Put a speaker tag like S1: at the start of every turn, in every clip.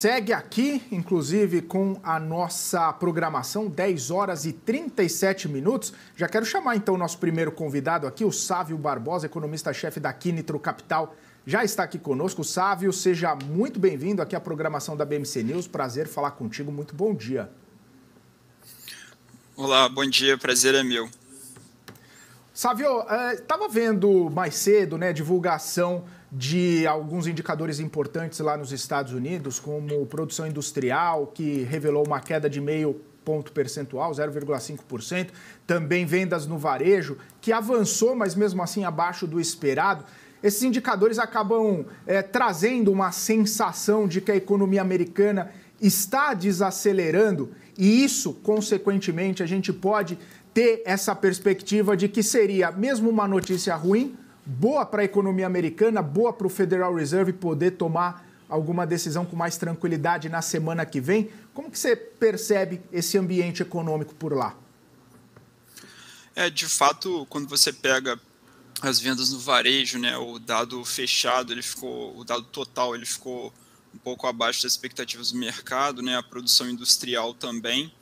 S1: Segue aqui, inclusive, com a nossa programação, 10 horas e 37 minutos. Já quero chamar, então, o nosso primeiro convidado aqui, o Sávio Barbosa, economista-chefe da Quinitro Capital. Já está aqui conosco. Sávio, seja muito bem-vindo aqui à programação da BMC News. Prazer falar contigo. Muito bom dia.
S2: Olá, bom dia. Prazer é meu.
S1: Sávio, estava vendo mais cedo, divulgação de alguns indicadores importantes lá nos Estados Unidos, como produção industrial, que revelou uma queda de meio ponto percentual, 0,5%. Também vendas no varejo, que avançou, mas mesmo assim abaixo do esperado. Esses indicadores acabam trazendo uma sensação de que a economia americana está desacelerando e isso, consequentemente, a gente pode ter essa perspectiva de que seria mesmo uma notícia ruim, boa para a economia americana, boa para o Federal Reserve poder tomar alguma decisão com mais tranquilidade na semana que vem. Como que você percebe esse ambiente econômico por lá?
S2: De fato, quando você pega as vendas no varejo, o dado fechado, o dado total, ele ficou um pouco abaixo das expectativas do mercado, a produção industrial também.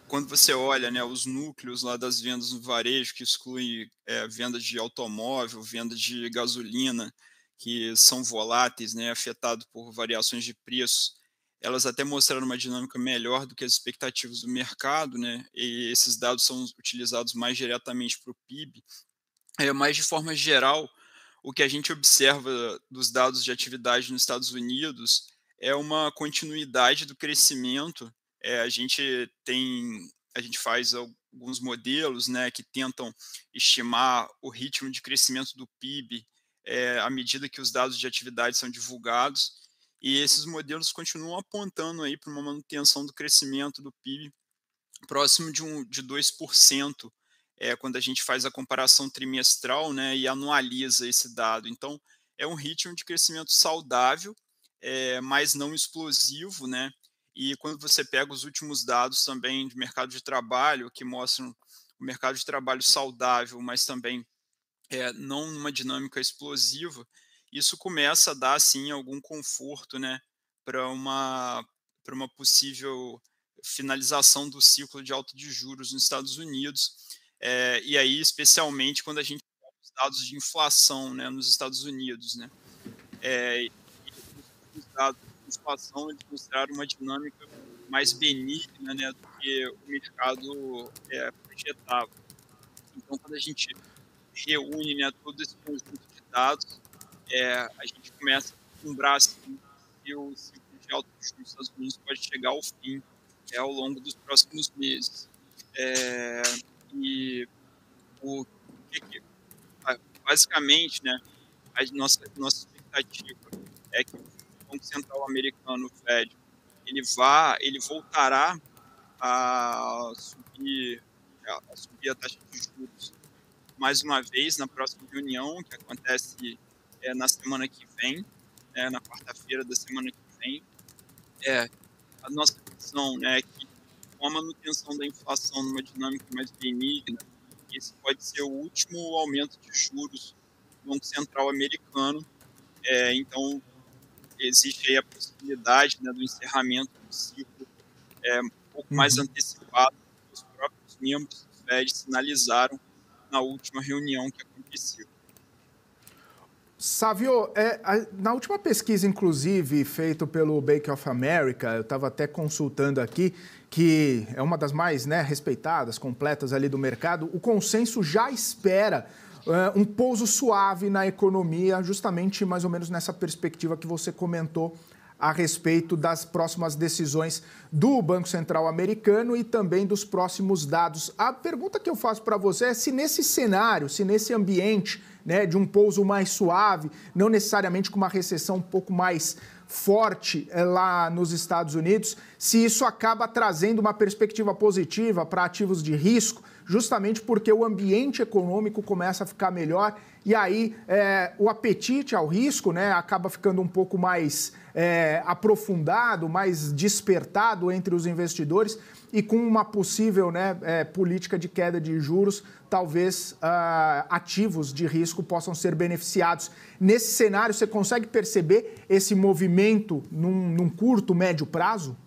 S2: Quando você olha os núcleos lá das vendas no varejo, que exclui venda de automóvel, venda de gasolina, que são voláteis, afetados por variações de preços, elas até mostraram uma dinâmica melhor do que as expectativas do mercado, e esses dados são utilizados mais diretamente para o PIB. Mas, de forma geral, o que a gente observa dos dados de atividade nos Estados Unidos é uma continuidade do crescimento. A gente faz alguns modelos que tentam estimar o ritmo de crescimento do PIB à medida que os dados de atividade são divulgados, e esses modelos continuam apontando para uma manutenção do crescimento do PIB próximo de 2%, quando a gente faz a comparação trimestral e anualiza esse dado. Então, é um ritmo de crescimento saudável, mas não explosivo, E quando você pega os últimos dados também de mercado de trabalho, que mostram o mercado de trabalho saudável, mas também não numa dinâmica explosiva, isso começa a dar, sim, algum conforto para uma possível finalização do ciclo de alta de juros nos Estados Unidos. E aí, especialmente, quando a gente pega os dados de inflação nos Estados Unidos. E os dados de inflação, eles mostraram uma dinâmica mais benigna do que o mercado projetava. Então, quando a gente reúne todo esse conjunto de dados, a gente começa a vislumbrar assim, que o ciclo de alta de juros nos Estados Unidos pode chegar ao fim ao longo dos próximos meses. Basicamente, a nossa expectativa é que o Banco Central americano, o Fed, ele voltará a subir a taxa de juros mais uma vez na próxima reunião, que acontece na semana que vem, na quarta-feira da semana que vem. A nossa visão é que, com a manutenção da inflação numa dinâmica mais benigna, esse pode ser o último aumento de juros do Banco Central americano. Então, existe aí a possibilidade do encerramento do ciclo um pouco mais antecipado, que os próprios membros do Fed sinalizaram na última reunião que aconteceu.
S1: Sávio, na última pesquisa, inclusive, feita pelo Bank of America, eu estava até consultando aqui, que é uma das mais respeitadas, completas ali do mercado, o consenso já espera um pouso suave na economia, justamente mais ou menos nessa perspectiva que você comentou a respeito das próximas decisões do Banco Central americano e também dos próximos dados. A pergunta que eu faço para você é se nesse cenário, se nesse ambiente de um pouso mais suave, não necessariamente com uma recessão um pouco mais forte lá nos Estados Unidos, se isso acaba trazendo uma perspectiva positiva para ativos de risco, justamente porque o ambiente econômico começa a ficar melhor e aí o apetite ao risco acaba ficando um pouco mais aprofundado, mais despertado entre os investidores e com uma possível, né, política de queda de juros, talvez ativos de risco possam ser beneficiados. Nesse cenário, você consegue perceber esse movimento num curto, médio prazo?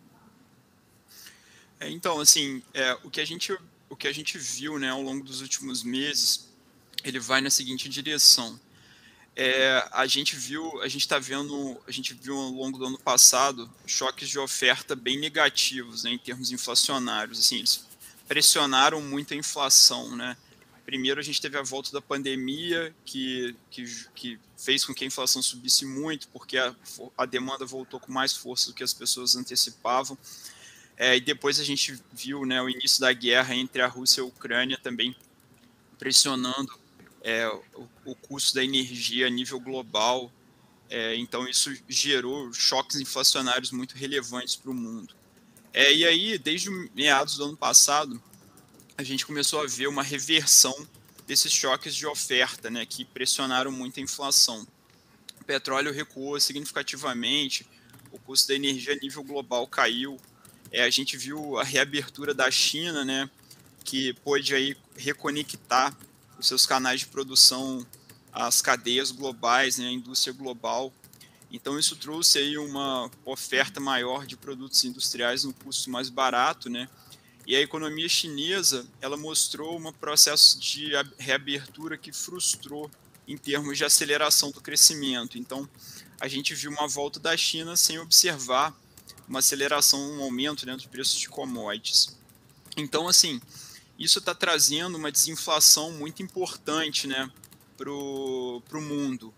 S2: Então, assim, o que a gente viu, né, ao longo dos últimos meses, ele vai na seguinte direção. A gente viu ao longo do ano passado choques de oferta bem negativos, né, em termos inflacionários. Assim, eles pressionaram muito a inflação, né? Primeiro a gente teve a volta da pandemia, que fez com que a inflação subisse muito, porque a demanda voltou com mais força do que as pessoas antecipavam. E depois a gente viu, né, o início da guerra entre a Rússia e a Ucrânia também pressionando o custo da energia a nível global. Então isso gerou choques inflacionários muito relevantes para o mundo. E aí, desde meados do ano passado, a gente começou a ver uma reversão desses choques de oferta, né, que pressionaram muito a inflação. O petróleo recuou significativamente, o custo da energia a nível global caiu. A gente viu a reabertura da China, né, que pôde aí reconectar os seus canais de produção às cadeias globais, né, à indústria global. Então isso trouxe aí uma oferta maior de produtos industriais no custo mais barato, né? E a economia chinesa, ela mostrou um processo de reabertura que frustrou em termos de aceleração do crescimento. Então, a gente viu uma volta da China sem observar uma aceleração, um aumento, né, dos preços de commodities. Então, assim, isso está trazendo uma desinflação muito importante, né, para o mundo.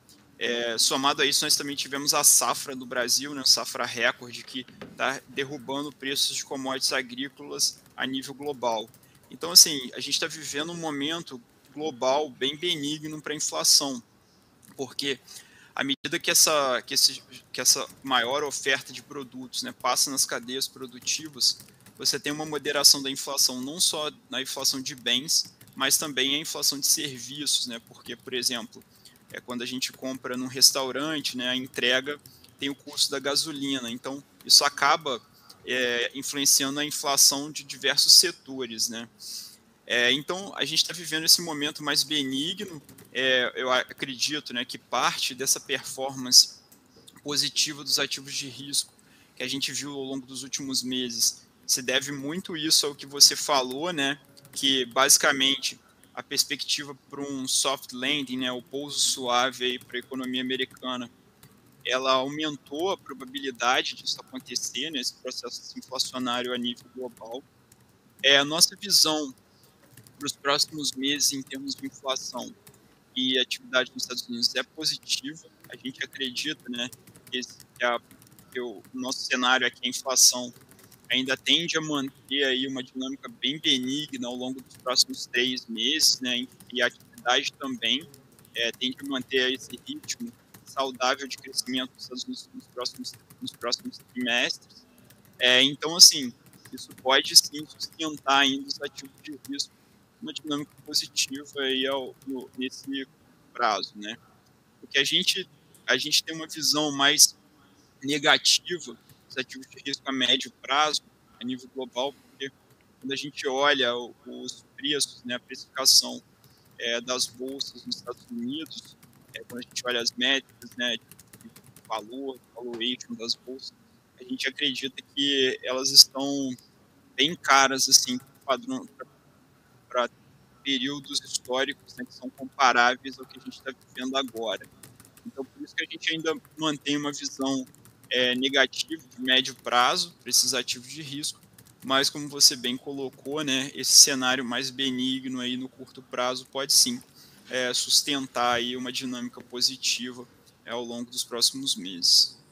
S2: Somado a isso, nós também tivemos a safra do Brasil, né, safra recorde, que está derrubando preços de commodities agrícolas a nível global. Então, assim, a gente está vivendo um momento global bem benigno para a inflação, porque à medida que essa maior oferta de produtos, né, passa nas cadeias produtivas, você tem uma moderação da inflação, não só na inflação de bens, mas também a inflação de serviços, né? Porque, por exemplo, quando a gente compra num restaurante, né, a entrega tem o custo da gasolina, então isso acaba influenciando a inflação de diversos setores, né? Então a gente está vivendo esse momento mais benigno. Eu acredito, né, que parte dessa performance positiva dos ativos de risco que a gente viu ao longo dos últimos meses se deve muito isso ao que você falou, né? Que basicamente a perspectiva para um soft landing, né, o pouso suave para a economia americana, ela aumentou a probabilidade disso acontecer, né, esse processo inflacionário a nível global. A nossa visão para os próximos meses em termos de inflação e atividade nos Estados Unidos é positiva. A gente acredita, né, que o nosso cenário aqui, a inflação ainda tende a manter aí uma dinâmica bem benigna ao longo dos próximos 3 meses, né, e a atividade também tende a manter esse ritmo saudável de crescimento dos Estados Unidos nos próximos trimestres. Então, assim, isso pode sim sustentar ainda os ativos de risco uma dinâmica positiva aí nesse prazo, né? Porque a gente tem uma visão mais negativa dos ativos de risco a médio prazo, a nível global, porque quando a gente olha os preços, né, a precificação das bolsas nos Estados Unidos, quando a gente olha as métricas, né, de valor, valuation das bolsas, a gente acredita que elas estão bem caras, assim, para períodos históricos, né, que são comparáveis ao que a gente está vivendo agora. Então, por isso que a gente ainda mantém uma visão negativa de médio prazo para esses ativos de risco, mas como você bem colocou, né, esse cenário mais benigno aí no curto prazo pode sim sustentar aí uma dinâmica positiva ao longo dos próximos meses.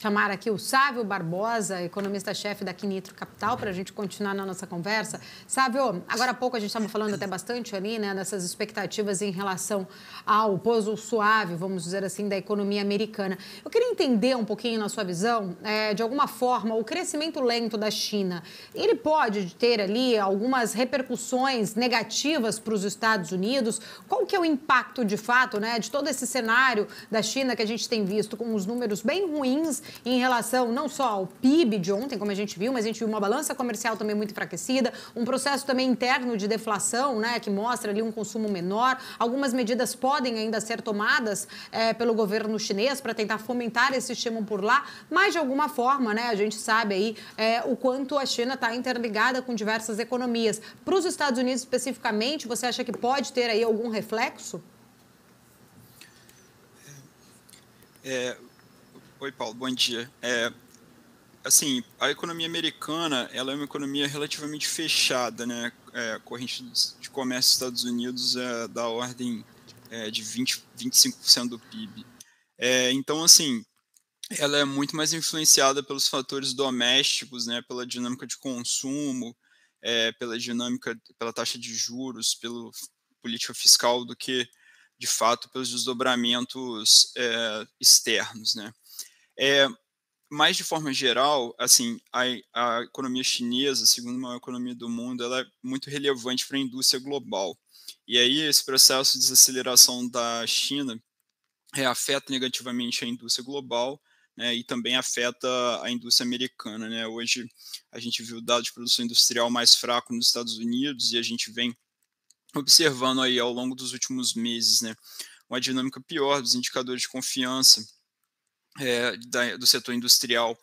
S3: Chamar aqui o Sávio Barbosa, economista-chefe da Quinitro Capital, para a gente continuar na nossa conversa. Sávio, agora há pouco a gente estava falando até bastante ali, né, dessas expectativas em relação ao pouso suave, vamos dizer assim, da economia americana. Eu queria entender um pouquinho na sua visão, de alguma forma, o crescimento lento da China, ele pode ter ali algumas repercussões negativas para os Estados Unidos? Qual que é o impacto, de fato, né, de todo esse cenário da China que a gente tem visto com os números bem ruins em relação não só ao PIB de ontem, como a gente viu, mas a gente viu uma balança comercial também muito enfraquecida, um processo também interno de deflação, né, que mostra ali um consumo menor. Algumas medidas podem ainda ser tomadas pelo governo chinês para tentar fomentar esse estímulo por lá, mas de alguma forma, né, a gente sabe aí o quanto a China está interligada com diversas economias. Para os Estados Unidos especificamente, você acha que pode ter aí algum reflexo?
S2: Oi, Paulo, bom dia. Assim, a economia americana, ela é uma economia relativamente fechada, né? A corrente de comércio dos Estados Unidos é da ordem de 25% do PIB. Então, assim, ela é muito mais influenciada pelos fatores domésticos, né? Pela dinâmica de consumo, pela taxa de juros, pela política fiscal, do que, de fato, pelos desdobramentos externos, né? Mas, de forma geral, assim, a economia chinesa, a segunda maior economia do mundo, ela é muito relevante para a indústria global. E aí, esse processo de desaceleração da China afeta negativamente a indústria global, né, e também afeta a indústria americana, né? Hoje, a gente viu o dado de produção industrial mais fraco nos Estados Unidos e a gente vem observando aí, ao longo dos últimos meses, né, uma dinâmica pior dos indicadores de confiança do setor industrial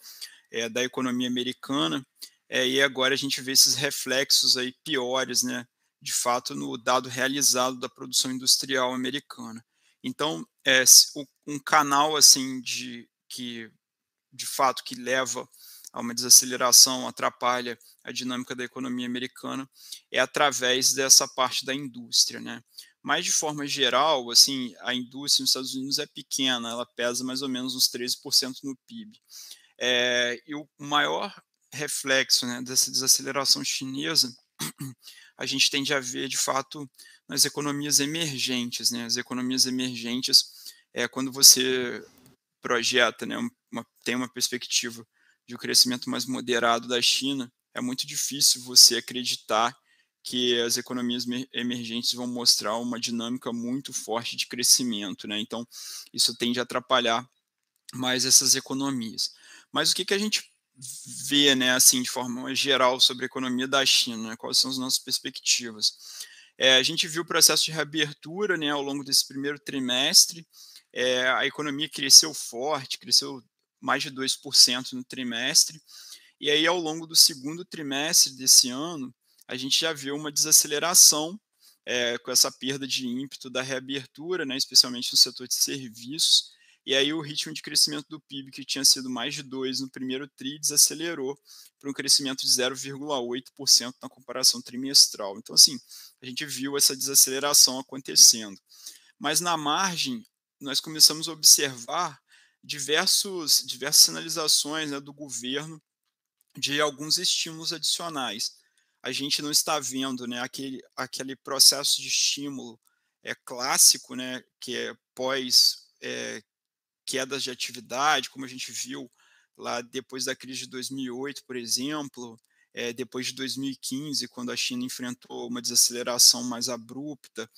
S2: da economia americana, e agora a gente vê esses reflexos aí piores, né, de fato, no dado realizado da produção industrial americana. Então, um canal assim que de fato que leva a uma desaceleração, atrapalha a dinâmica da economia americana, é através dessa parte da indústria, né? Mas, de forma geral, assim, a indústria nos Estados Unidos é pequena, ela pesa mais ou menos uns 13% no PIB. E o maior reflexo, né, dessa desaceleração chinesa, a gente tende a ver, de fato, nas economias emergentes, né? As economias emergentes, quando você projeta, né, tem uma perspectiva de um crescimento mais moderado da China, é muito difícil você acreditar que as economias emergentes vão mostrar uma dinâmica muito forte de crescimento, né? Então, isso tende a atrapalhar mais essas economias. Mas o que a gente vê, né, assim, de forma geral sobre a economia da China, né? Quais são as nossas perspectivas? A gente viu o processo de reabertura, né, ao longo desse primeiro trimestre. A economia cresceu forte, cresceu mais de 2% no trimestre, e aí ao longo do segundo trimestre desse ano, a gente já viu uma desaceleração com essa perda de ímpeto da reabertura, né, especialmente no setor de serviços, e aí o ritmo de crescimento do PIB, que tinha sido mais de 2% no primeiro TRI, desacelerou para um crescimento de 0,8% na comparação trimestral. Então, assim, a gente viu essa desaceleração acontecendo. Mas na margem, nós começamos a observar diversas sinalizações, né, do governo de alguns estímulos adicionais. A gente não está vendo, né, aquele processo de estímulo clássico, né, que é pós quedas de atividade, como a gente viu lá depois da crise de 2008, por exemplo, depois de 2015, quando a China enfrentou uma desaceleração mais abrupta,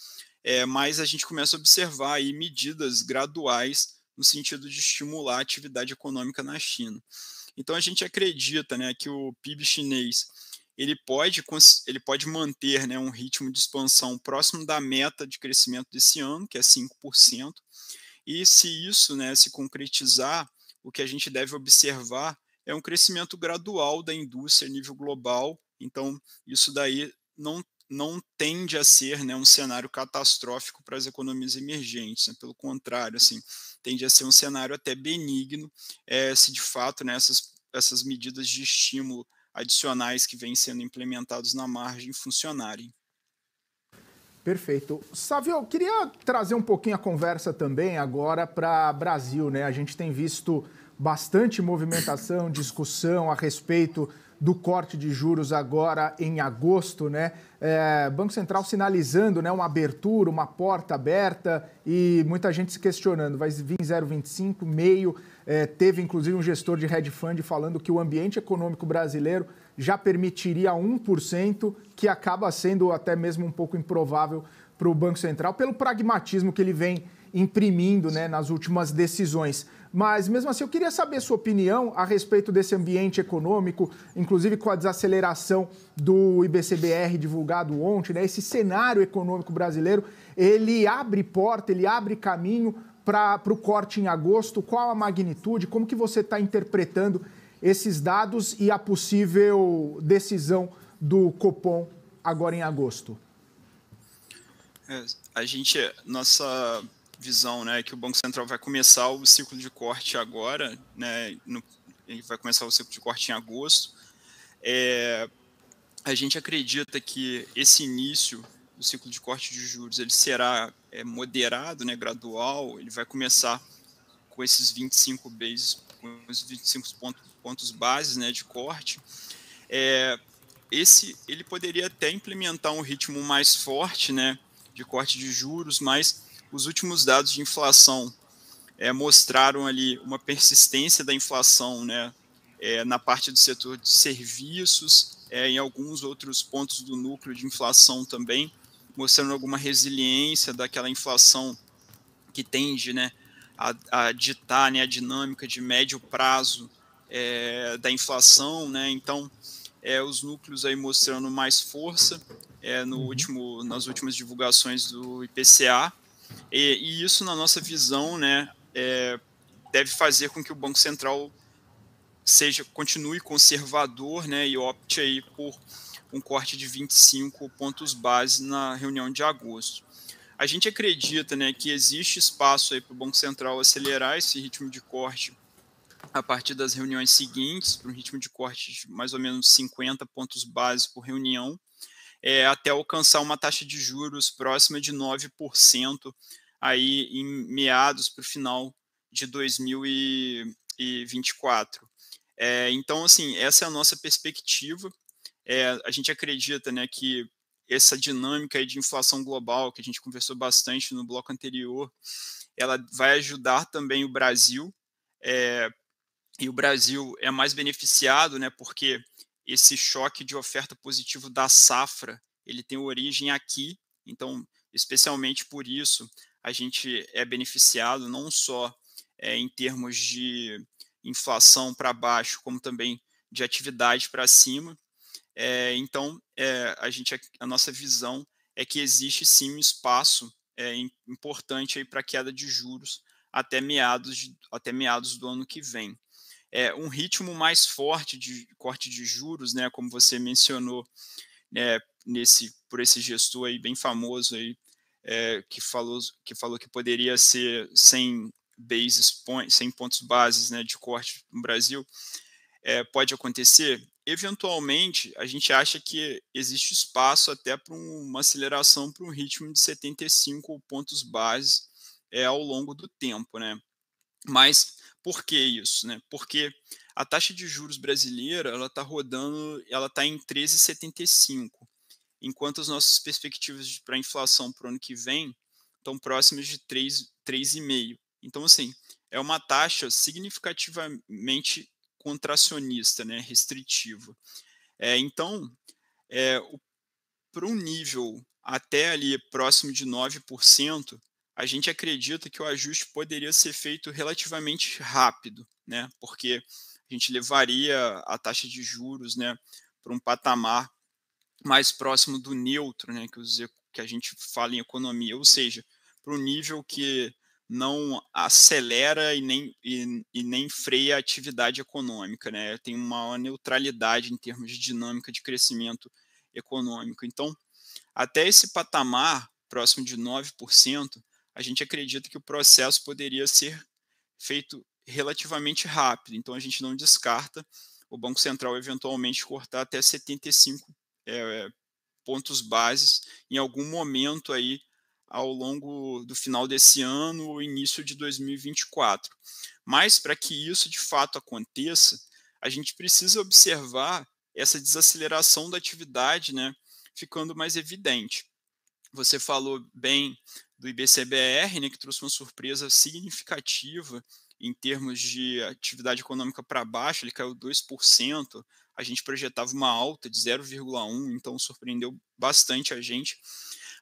S2: mas a gente começa a observar aí medidas graduais no sentido de estimular a atividade econômica na China. Então a gente acredita, né, que o PIB chinês ele pode manter, né, um ritmo de expansão próximo da meta de crescimento desse ano, que é 5%, e se isso, né, se concretizar, o que a gente deve observar é um crescimento gradual da indústria a nível global. Então isso daí não tende a ser, né, um cenário catastrófico para as economias emergentes, né? Pelo contrário, assim, tende a ser um cenário até benigno, se de fato, né, essas medidas de estímulo adicionais que vêm sendo implementados na margem funcionarem.
S1: Perfeito. Savio, eu queria trazer um pouquinho a conversa também agora para o Brasil, né? A gente tem visto bastante movimentação, discussão a respeito do corte de juros agora em agosto, né? Banco Central sinalizando, né, uma abertura, uma porta aberta e muita gente se questionando, vai vir 0,25, meio. Teve inclusive um gestor de hedge fund falando que o ambiente econômico brasileiro já permitiria 1%, que acaba sendo até mesmo um pouco improvável para o Banco Central, pelo pragmatismo que ele vem imprimindo, né, nas últimas decisões. mas mesmo assim eu queria saber sua opinião a respeito desse ambiente econômico, inclusive com a desaceleração do IBCBR divulgado ontem, né? Esse cenário econômico brasileiro, ele abre porta, ele abre caminho para o corte em agosto. Qual a magnitude? Como que você está interpretando esses dados e a possível decisão do Copom agora em agosto?
S2: Nossa visão, né, é que o Banco Central vai começar o ciclo de corte agora, né, ele vai começar o ciclo de corte em agosto. A gente acredita que esse início do ciclo de corte de juros ele será moderado, né, gradual. Ele vai começar com esses 25 bases, com os 25 pontos bases, né, de corte. Ele poderia até implementar um ritmo mais forte, né, de corte de juros, mas os últimos dados de inflação mostraram ali uma persistência da inflação, né, na parte do setor de serviços, em alguns outros pontos do núcleo de inflação também, mostrando alguma resiliência daquela inflação que tende, né, a ditar, né, a dinâmica de médio prazo da inflação, né. Então, os núcleos aí mostrando mais força nas últimas divulgações do IPCA, e isso, na nossa visão, né, deve fazer com que o Banco Central continue conservador, né, e opte aí por um corte de 25 pontos base na reunião de agosto. A gente acredita, né, que existe espaço aí para o Banco Central acelerar esse ritmo de corte a partir das reuniões seguintes, para um ritmo de corte de mais ou menos 50 pontos base por reunião, até alcançar uma taxa de juros próxima de 9% aí em meados para o final de 2024. Então, assim, essa é a nossa perspectiva. A gente acredita, né, que essa dinâmica aí de inflação global, que a gente conversou bastante no bloco anterior, ela vai ajudar também o Brasil, e o Brasil é mais beneficiado, né, porque esse choque de oferta positivo da safra, ele tem origem aqui, então, especialmente por isso, a gente é beneficiado não só em termos de inflação para baixo, como também de atividade para cima. Então, a nossa visão é que existe sim um espaço importante para a queda de juros até meados do ano que vem. Um ritmo mais forte de corte de juros, né, como você mencionou, né, por esse gestor aí bem famoso aí, que falou que poderia ser 100 pontos bases, né, de corte no Brasil. Pode acontecer? Eventualmente, a gente acha que existe espaço até para uma aceleração para um ritmo de 75 pontos bases ao longo do tempo, né? Mas por que isso, né? Porque a taxa de juros brasileira, ela está em 13,75, enquanto as nossas perspectivas para a inflação para o ano que vem estão próximas de 3,5. Então, assim, é uma taxa significativamente contracionista, né, restritiva. Então, para um nível até ali próximo de 9%, a gente acredita que o ajuste poderia ser feito relativamente rápido, né, porque a gente levaria a taxa de juros, né, para um patamar mais próximo do neutro, né, que a gente fala em economia, ou seja, para um nível que não acelera e nem freia a atividade econômica, né? Tem uma neutralidade em termos de dinâmica de crescimento econômico. Então, até esse patamar, próximo de 9%, a gente acredita que o processo poderia ser feito relativamente rápido. Então, a gente não descarta o Banco Central eventualmente cortar até 75 pontos bases em algum momento aí ao longo do final desse ano ou início de 2024. Mas para que isso de fato aconteça, a gente precisa observar essa desaceleração da atividade, né, ficando mais evidente. Você falou bem do IBCBR, né, que trouxe uma surpresa significativa em termos de atividade econômica para baixo, ele caiu 2%, a gente projetava uma alta de 0,1%, então surpreendeu bastante a gente.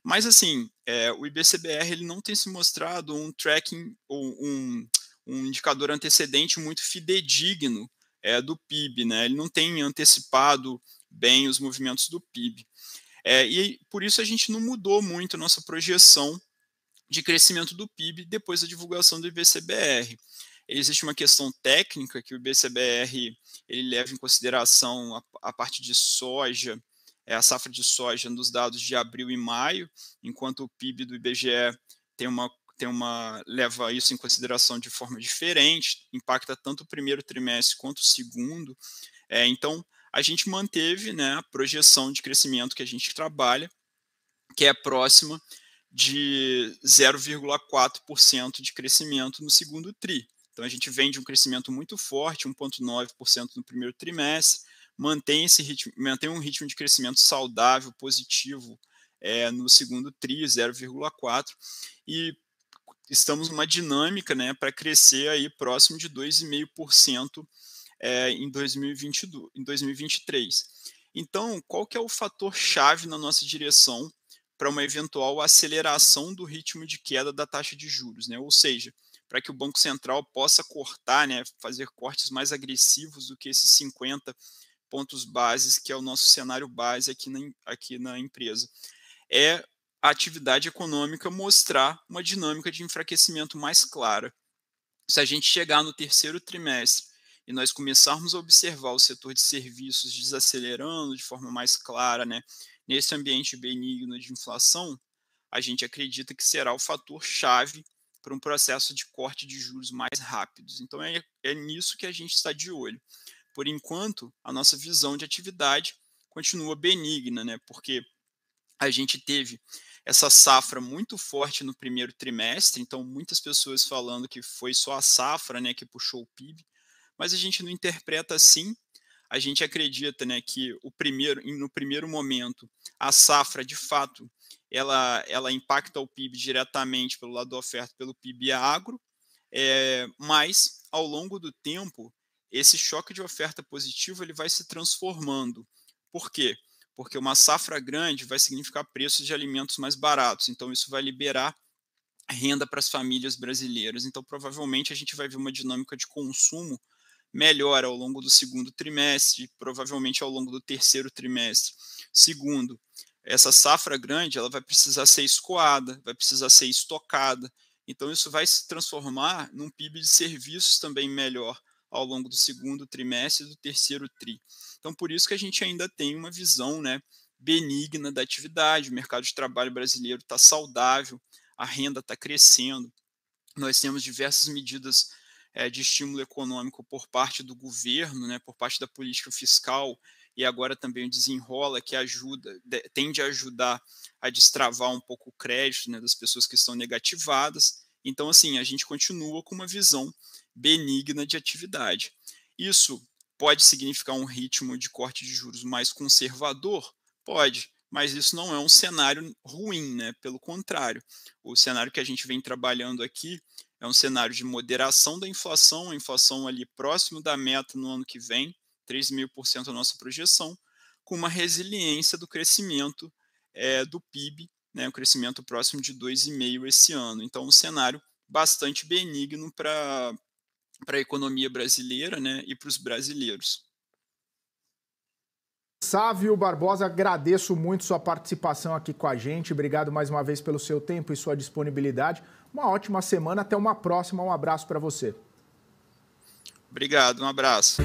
S2: Mas, assim, o IBCBR ele não tem se mostrado um tracking ou um indicador antecedente muito fidedigno do PIB, né? Ele não tem antecipado bem os movimentos do PIB. E por isso a gente não mudou muito a nossa projeção de crescimento do PIB depois da divulgação do IBCBR. Existe uma questão técnica que o IBCBR ele leva em consideração a parte de soja, a safra de soja nos dados de abril e maio, enquanto o PIB do IBGE leva isso em consideração de forma diferente, impacta tanto o primeiro trimestre quanto o segundo. Então, a gente manteve, né, a projeção de crescimento que a gente trabalha, que é próxima de 0,4% de crescimento no segundo TRI. Então, a gente vem de um crescimento muito forte, 1,9% no primeiro trimestre, mantém um ritmo de crescimento saudável, positivo, no segundo TRI, 0,4%, e estamos numa dinâmica, né, para crescer aí próximo de 2,5% em 2023. Então, qual que é o fator-chave na nossa direção para uma eventual aceleração do ritmo de queda da taxa de juros, né? Ou seja, para que o Banco Central possa cortar, né, fazer cortes mais agressivos do que esses 50 pontos bases, que é o nosso cenário base aqui na empresa. A atividade econômica mostrar uma dinâmica de enfraquecimento mais clara. Se a gente chegar no terceiro trimestre e nós começarmos a observar o setor de serviços desacelerando de forma mais clara, né, nesse ambiente benigno de inflação, a gente acredita que será o fator-chave para um processo de corte de juros mais rápidos. Então, é nisso que a gente está de olho. Por enquanto, a nossa visão de atividade continua benigna, né, porque a gente teve essa safra muito forte no primeiro trimestre, então muitas pessoas falando que foi só a safra, né, que puxou o PIB, mas a gente não interpreta assim. A gente acredita, né, que no primeiro momento a safra de fato ela impacta o PIB diretamente pelo lado da oferta, pelo PIB agro, mas ao longo do tempo esse choque de oferta positiva ele vai se transformando. Por quê? Porque uma safra grande vai significar preços de alimentos mais baratos, então isso vai liberar renda para as famílias brasileiras. Então, provavelmente, a gente vai ver uma dinâmica de consumo melhor ao longo do segundo trimestre, provavelmente ao longo do terceiro trimestre. Segundo, essa safra grande ela vai precisar ser escoada, vai precisar ser estocada, então isso vai se transformar num PIB de serviços também melhor ao longo do segundo trimestre e do terceiro TRI. Então, por isso que a gente ainda tem uma visão, né, benigna da atividade. O mercado de trabalho brasileiro está saudável, a renda está crescendo. Nós temos diversas medidas de estímulo econômico por parte do governo, né, por parte da política fiscal, e agora também o desenrola, que tende a ajudar a destravar um pouco o crédito, né, das pessoas que estão negativadas. Então, assim, a gente continua com uma visão benigna de atividade. Isso pode significar um ritmo de corte de juros mais conservador? Pode, mas isso não é um cenário ruim, né? Pelo contrário, o cenário que a gente vem trabalhando aqui é um cenário de moderação da inflação, a inflação ali próximo da meta no ano que vem, 3,5% a nossa projeção, com uma resiliência do crescimento do PIB, né? Um crescimento próximo de 2,5% esse ano. Então, um cenário bastante benigno para a economia brasileira, né, e para os brasileiros.
S1: Sávio Barbosa, agradeço muito sua participação aqui com a gente. Obrigado mais uma vez pelo seu tempo e sua disponibilidade. Uma ótima semana, até uma próxima. Um abraço para você.
S2: Obrigado, um abraço.